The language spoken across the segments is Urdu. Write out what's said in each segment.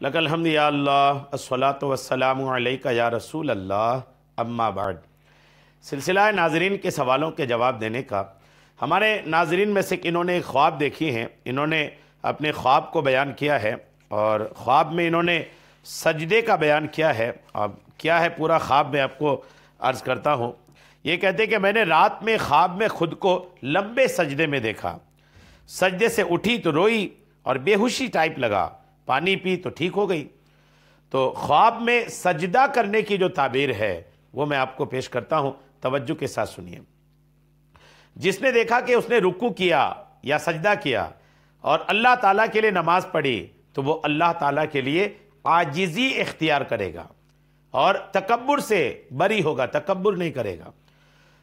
لک الحمد یا اللہ الصلاۃ والسلام علیک یا رسول اللہ اما بعد۔ سلسلہ ناظرین کے سوالوں کے جواب دینے کا، ہمارے ناظرین میں سے انہوں نے خواب دیکھی ہیں، انہوں نے اپنے خواب کو بیان کیا ہے اور خواب میں انہوں نے سجدے کا بیان کیا ہے۔ اب کیا ہے پورا خواب میں آپ کو عرض کرتا ہوں۔ یہ کہتے ہیں کہ میں نے رات میں خواب میں خود کو لمبے سجدے میں دیکھا، سجدے سے اٹھی تو روئی اور بے ہوشی ٹائپ لگا، پانی پی تو ٹھیک ہو گئی۔ تو خواب میں سجدہ کرنے کی جو تعبیر ہے وہ میں آپ کو پیش کرتا ہوں، توجہ کے ساتھ سنیے۔ جس نے دیکھا کہ اس نے رکوع کیا یا سجدہ کیا اور اللہ تعالیٰ کے لیے نماز پڑھی تو وہ اللہ تعالیٰ کے لیے عاجزی اختیار کرے گا اور تکبر سے بری ہوگا، تکبر نہیں کرے گا،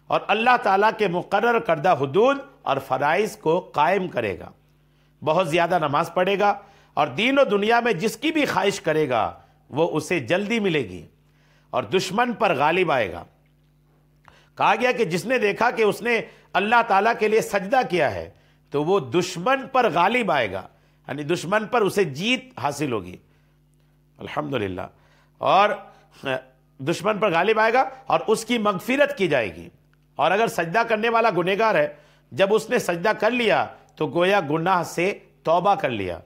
اور اللہ تعالیٰ کے مقرر کردہ حدود اور فرائض کو قائم کرے گا، بہت زیادہ نماز پڑھے گا اور دین و دنیا میں جس کی بھی خواہش کرے گا وہ اسے جلدی ملے گی اور دشمن پر غالب آئے گا۔ کہا گیا کہ جس نے دیکھا کہ اس نے اللہ تعالیٰ کے لیے سجدہ کیا ہے تو وہ دشمن پر غالب آئے گا، یعنی دشمن پر اسے جیت حاصل ہوگی، الحمدللہ، اور دشمن پر غالب آئے گا اور اس کی مغفرت کی جائے گی۔ اور اگر سجدہ کرنے والا گنہگار ہے، جب اس نے سجدہ کر لیا تو گویا گناہ سے توبہ کر لیا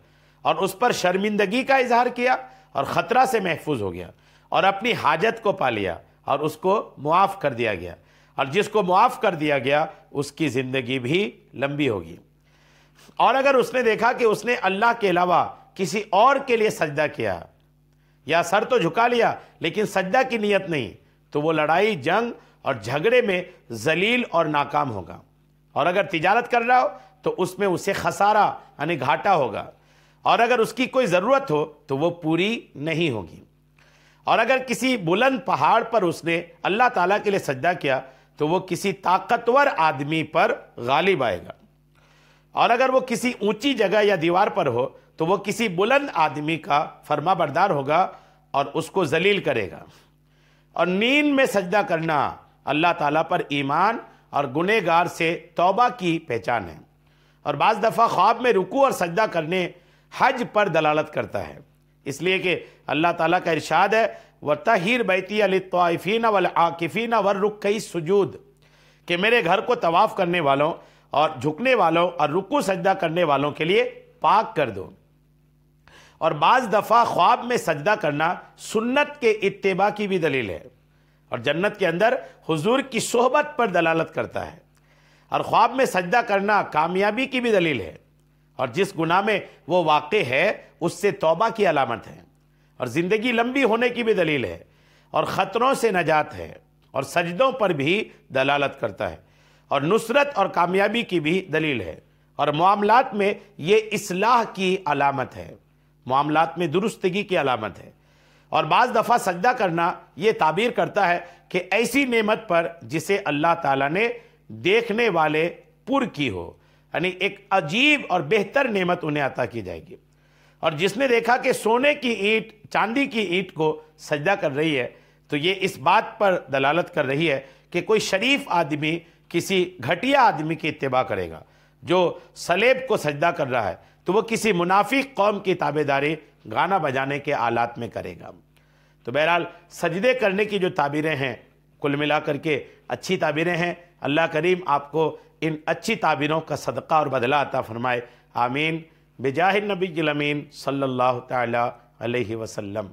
اور اس پر شرمندگی کا اظہار کیا اور خطرہ سے محفوظ ہو گیا اور اپنی حاجت کو پا لیا اور اس کو معاف کر دیا گیا، اور جس کو معاف کر دیا گیا اس کی زندگی بھی لمبی ہوگی۔ اور اگر اس نے دیکھا کہ اس نے اللہ کے علاوہ کسی اور کے لیے سجدہ کیا یا سر تو جھکا لیا لیکن سجدہ کی نیت نہیں، تو وہ لڑائی، جنگ اور جھگڑے میں ذلیل اور ناکام ہوگا، اور اگر تجارت کر رہا ہو تو اس میں اسے خسارہ یعنی گھاٹا ہوگا، اور اگر اس کی کوئی ضرورت ہو تو وہ پوری نہیں ہوگی۔ اور اگر کسی بلند پہاڑ پر اس نے اللہ تعالیٰ کے لیے سجدہ کیا تو وہ کسی طاقتور آدمی پر غالب آئے گا، اور اگر وہ کسی اونچی جگہ یا دیوار پر ہو تو وہ کسی بلند آدمی کا فرما بردار ہوگا اور اس کو ذلیل کرے گا۔ اور نیند میں سجدہ کرنا اللہ تعالیٰ پر ایمان اور گنہگار سے توبہ کی پہچان ہے، اور بعض دفعہ خواب میں رکوع اور سجدہ کرنے حج پر دلالت کرتا ہے، اس لیے کہ اللہ تعالیٰ کا ارشاد ہے وَطَهِّرْ بَيْتِيَ لِلطَّائِفِينَ وَالْعَاكِفِينَ وَالرُّكَّعِ السُّجُودِ، کہ میرے گھر کو طواف کرنے والوں اور جھکنے والوں اور رکوع سجدہ کرنے والوں کے لیے پاک کر دو۔ اور بعض دفعہ خواب میں سجدہ کرنا سنت کے اتباع کی بھی دلیل ہے اور جنت کے اندر حضور کی صحبت پر دلالت کرتا ہے، اور خواب میں سجدہ کرنا کامیابی کی بھی دلیل ہے، اور جس گناہ میں وہ واقع ہے اس سے توبہ کی علامت ہے، اور زندگی لمبی ہونے کی بھی دلیل ہے، اور خطروں سے نجات ہے، اور سجدوں پر بھی دلالت کرتا ہے، اور نصرت اور کامیابی کی بھی دلیل ہے، اور معاملات میں یہ اصلاح کی علامت ہے، معاملات میں درستگی کی علامت ہے۔ اور بعض دفعہ سجدہ کرنا یہ تعبیر کرتا ہے کہ ایسی نعمت پر جسے اللہ تعالیٰ نے دیکھنے والے پر کی ہو، یعنی ایک عجیب اور بہتر نعمت انہیں عطا کی جائے گی۔ اور جس نے دیکھا کہ سونے کی اینٹ چاندی کی اینٹ کو سجدہ کر رہی ہے تو یہ اس بات پر دلالت کر رہی ہے کہ کوئی شریف آدمی کسی گھٹیا آدمی کی اتباع کرے گا، جو صلیب کو سجدہ کر رہا ہے تو وہ کسی منافق قوم کی تابعداری گانا بجانے کے آلات میں کرے گا۔ تو بہرحال سجدے کرنے کی جو تعبیریں ہیں کل ملا کر کے اچھی تعبیریں ہیں، اللہ کریم آپ کو ان اچھی تعبیروں کا صدقہ اور بدلہ عطا فرمائے، آمین، بجاہ النبی الامین صلی اللہ تعالی علیہ وسلم۔